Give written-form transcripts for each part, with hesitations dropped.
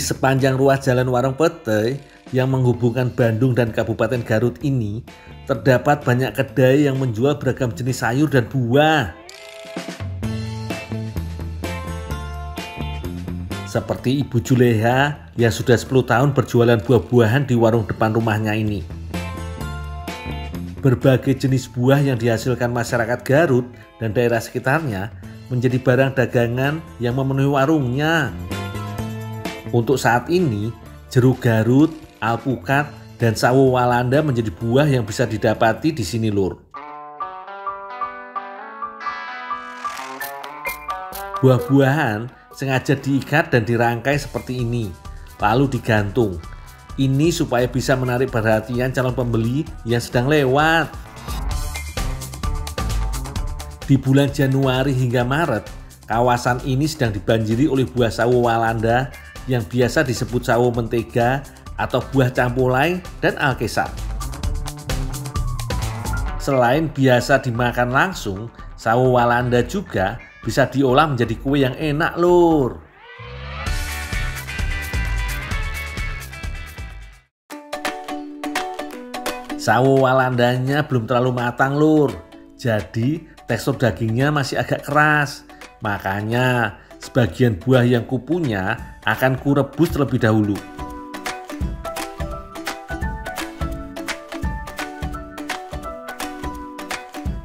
sepanjang ruas Jalan Warung Pete yang menghubungkan Bandung dan Kabupaten Garut ini, terdapat banyak kedai yang menjual beragam jenis sayur dan buah. Seperti Ibu Juleha yang sudah 10 tahun berjualan buah-buahan di warung depan rumahnya ini. Berbagai jenis buah yang dihasilkan masyarakat Garut dan daerah sekitarnya menjadi barang dagangan yang memenuhi warungnya. Untuk saat ini, jeruk Garut, alpukat, dan sawo Walanda menjadi buah yang bisa didapati di sini, Lur. Buah-buahan sengaja diikat dan dirangkai seperti ini, lalu digantung. Ini supaya bisa menarik perhatian calon pembeli yang sedang lewat. Di bulan Januari hingga Maret, kawasan ini sedang dibanjiri oleh buah sawo Walanda yang biasa disebut sawo mentega atau buah campulai dan alkesar. Selain biasa dimakan langsung, sawo Walanda juga bisa diolah menjadi kue yang enak, Lur. Sawo Walandanya belum terlalu matang, Lur. Jadi tekstur dagingnya masih agak keras. Makanya sebagian buah yang kupunya akan kurebus terlebih dahulu.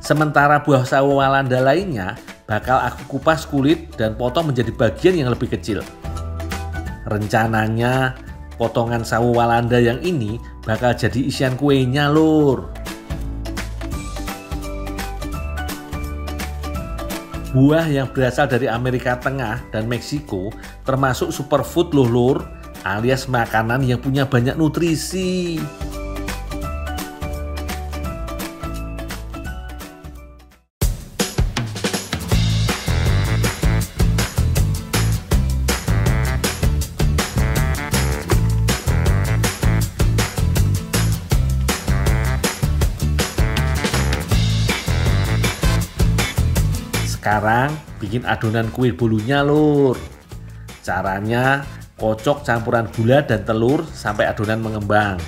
Sementara buah sawo Walanda lainnya bakal aku kupas kulit dan potong menjadi bagian yang lebih kecil. Rencananya potongan sawo Walanda yang ini bakal jadi isian kuenya, Lur. Buah yang berasal dari Amerika Tengah dan Meksiko termasuk superfood loh, Lur, alias makanan yang punya banyak nutrisi. Sekarang bikin adonan kue bolunya, Lur. Caranya kocok campuran gula dan telur sampai adonan mengembang.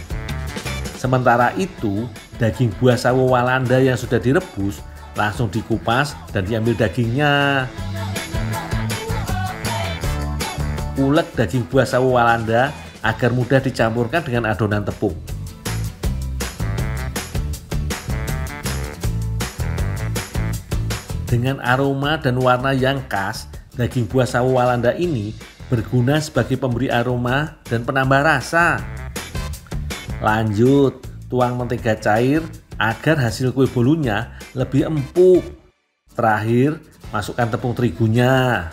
Sementara itu, daging buah sawo Walanda yang sudah direbus langsung dikupas dan diambil dagingnya. Ulek daging buah sawo Walanda agar mudah dicampurkan dengan adonan tepung. Dengan aroma dan warna yang khas, daging buah sawo Walanda ini berguna sebagai pemberi aroma dan penambah rasa. Lanjut, tuang mentega cair agar hasil kue bolunya lebih empuk. Terakhir, masukkan tepung terigunya.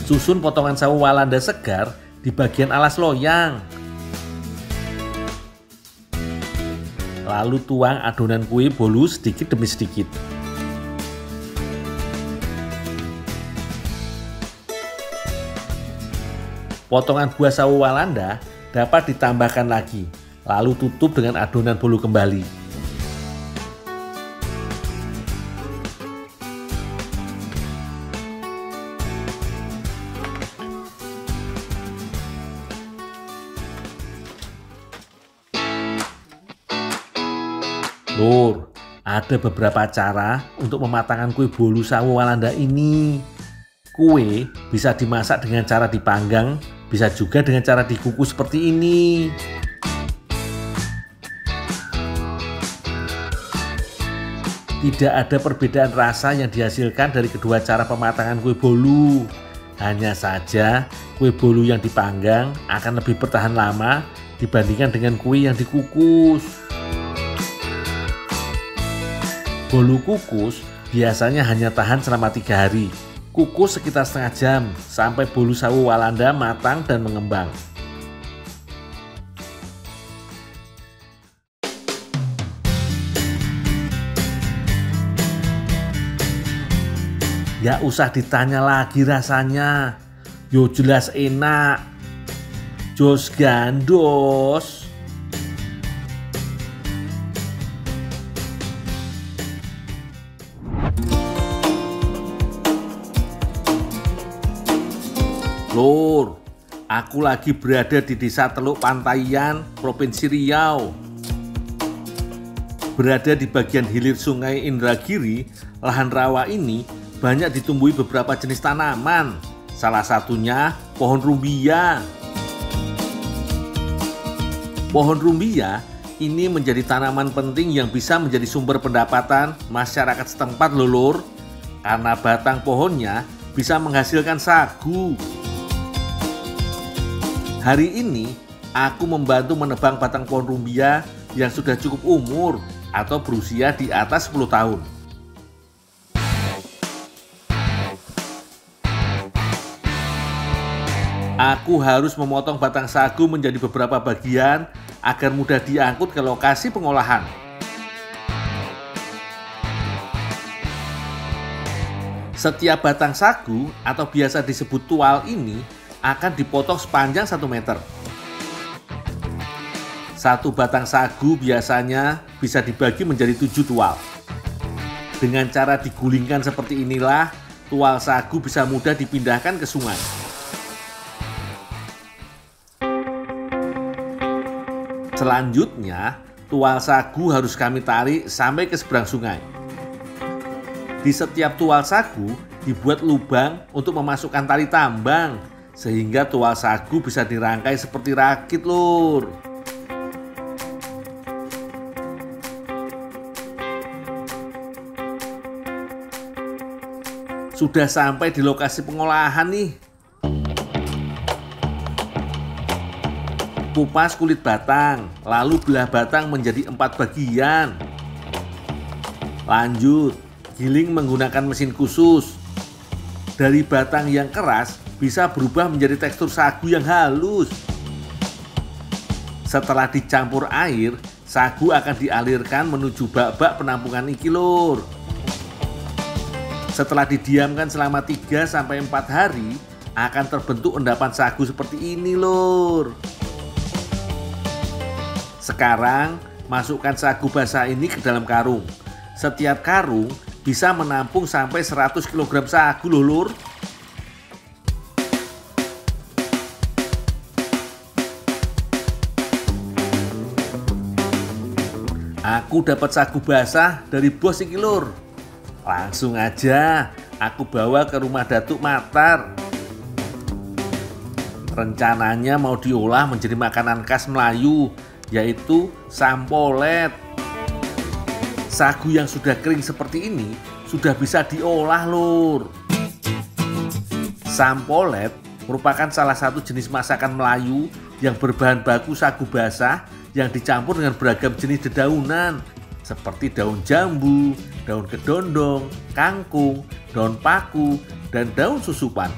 Susun potongan sawo Walanda segar di bagian alas loyang. Lalu tuang adonan kue bolu sedikit demi sedikit. Potongan buah sawo Walanda dapat ditambahkan lagi, lalu tutup dengan adonan bolu kembali. Lur, ada beberapa cara untuk mematangkan kue bolu sawo Walanda ini. Kue bisa dimasak dengan cara dipanggang, bisa juga dengan cara dikukus seperti ini. Tidak ada perbedaan rasa yang dihasilkan dari kedua cara pematangan kue bolu. Hanya saja kue bolu yang dipanggang akan lebih bertahan lama dibandingkan dengan kue yang dikukus. Bolu kukus biasanya hanya tahan selama 3 hari. Kukus sekitar setengah jam sampai bolu sawo Walanda matang dan mengembang. Gak usah ditanya lagi rasanya. Yo jelas enak. Jos gandos. Lur, aku lagi berada di Desa Teluk Pantaian, Provinsi Riau. Berada di bagian hilir Sungai Indragiri, lahan rawa ini banyak ditumbuhi beberapa jenis tanaman. Salah satunya pohon rumbia. Pohon rumbia ini menjadi tanaman penting yang bisa menjadi sumber pendapatan masyarakat setempat lho Lur, karena batang pohonnya bisa menghasilkan sagu. Hari ini aku membantu menebang batang pohon rumbia yang sudah cukup umur atau berusia di atas 10 tahun. Aku harus memotong batang sagu menjadi beberapa bagian agar mudah diangkut ke lokasi pengolahan. Setiap batang sagu atau biasa disebut tual ini akan dipotong sepanjang 1 meter. Satu batang sagu biasanya bisa dibagi menjadi 7 tual. Dengan cara digulingkan seperti inilah, tual sagu bisa mudah dipindahkan ke sungai. Selanjutnya, tual sagu harus kami tarik sampai ke seberang sungai. Di setiap tual sagu dibuat lubang untuk memasukkan tali tambang, sehingga tual sagu bisa dirangkai seperti rakit, Lur. Sudah sampai di lokasi pengolahan nih. Kupas kulit batang, lalu belah batang menjadi 4 bagian. Lanjut, giling menggunakan mesin khusus. Dari batang yang keras bisa berubah menjadi tekstur sagu yang halus. Setelah dicampur air, sagu akan dialirkan menuju bak-bak penampungan iki Lur. Setelah didiamkan selama 3-4 hari, akan terbentuk endapan sagu seperti ini Lur. Sekarang, masukkan sagu basah ini ke dalam karung. Setiap karung bisa menampung sampai 100 kg sagu loh Lur. Aku dapat sagu basah dari bos iki Lur. Langsung aja aku bawa ke rumah Datuk Matar. Rencananya mau diolah menjadi makanan khas Melayu, yaitu sampolet. Sagu yang sudah kering seperti ini sudah bisa diolah Lur. Sampolet merupakan salah satu jenis masakan Melayu yang berbahan baku sagu basah yang dicampur dengan beragam jenis dedaunan seperti daun jambu, daun kedondong, kangkung, daun paku, dan daun susupan.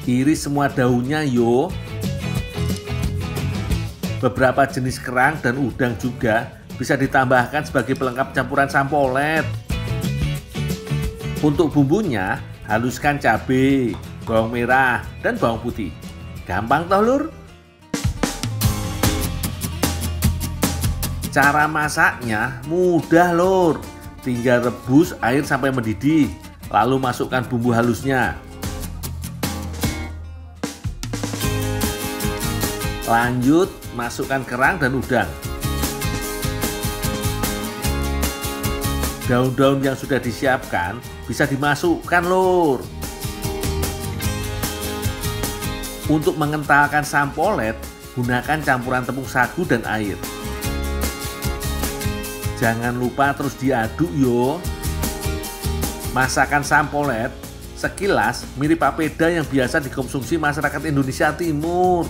Iris semua daunnya yo. Beberapa jenis kerang dan udang juga bisa ditambahkan sebagai pelengkap campuran sampolet. Untuk bumbunya, haluskan cabai, bawang merah, dan bawang putih. Gampang toh Lur? Cara masaknya mudah Lur. Tinggal rebus air sampai mendidih, lalu masukkan bumbu halusnya. Lanjut, masukkan kerang dan udang. Daun-daun yang sudah disiapkan bisa dimasukkan Lur. Untuk mengentalkan sampolet, gunakan campuran tepung sagu dan air. Jangan lupa terus diaduk yo. Masakan sampolet sekilas mirip papeda yang biasa dikonsumsi masyarakat Indonesia Timur.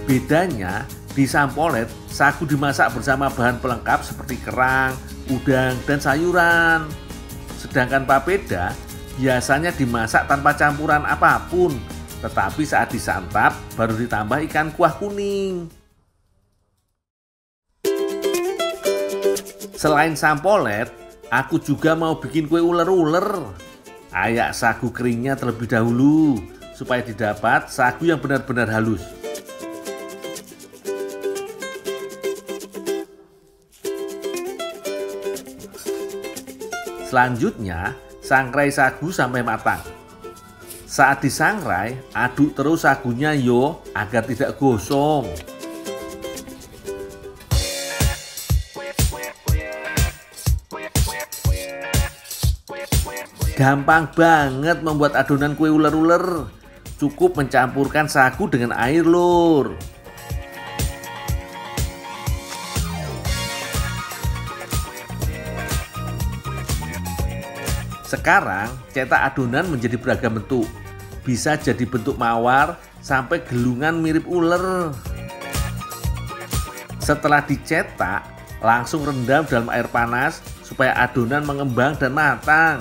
Bedanya, di sampolet, sagu dimasak bersama bahan pelengkap seperti kerang, udang, dan sayuran. Sedangkan papeda biasanya dimasak tanpa campuran apapun, tetapi saat disantap baru ditambah ikan kuah kuning. Selain sampolet, aku juga mau bikin kue uler-uler. Ayak sagu keringnya terlebih dahulu, supaya didapat sagu yang benar-benar halus. Selanjutnya, sangrai sagu sampai matang. Saat disangrai, aduk terus sagunya yo agar tidak gosong. Gampang banget membuat adonan kue uler-uler. Cukup mencampurkan sagu dengan air, lur. Sekarang cetak adonan menjadi beragam bentuk. Bisa jadi bentuk mawar sampai gelungan mirip ular. Setelah dicetak, langsung rendam dalam air panas supaya adonan mengembang dan matang.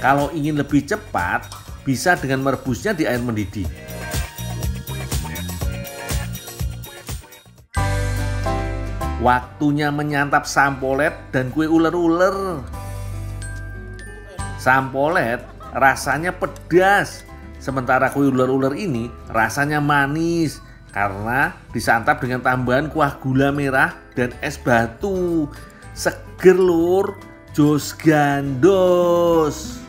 Kalau ingin lebih cepat, bisa dengan merebusnya di air mendidih. Waktunya menyantap sampolet dan kue uler-uler. Sampolet rasanya pedas, sementara kue uler-uler ini rasanya manis karena disantap dengan tambahan kuah gula merah dan es batu. Seger, lur, jos gandos.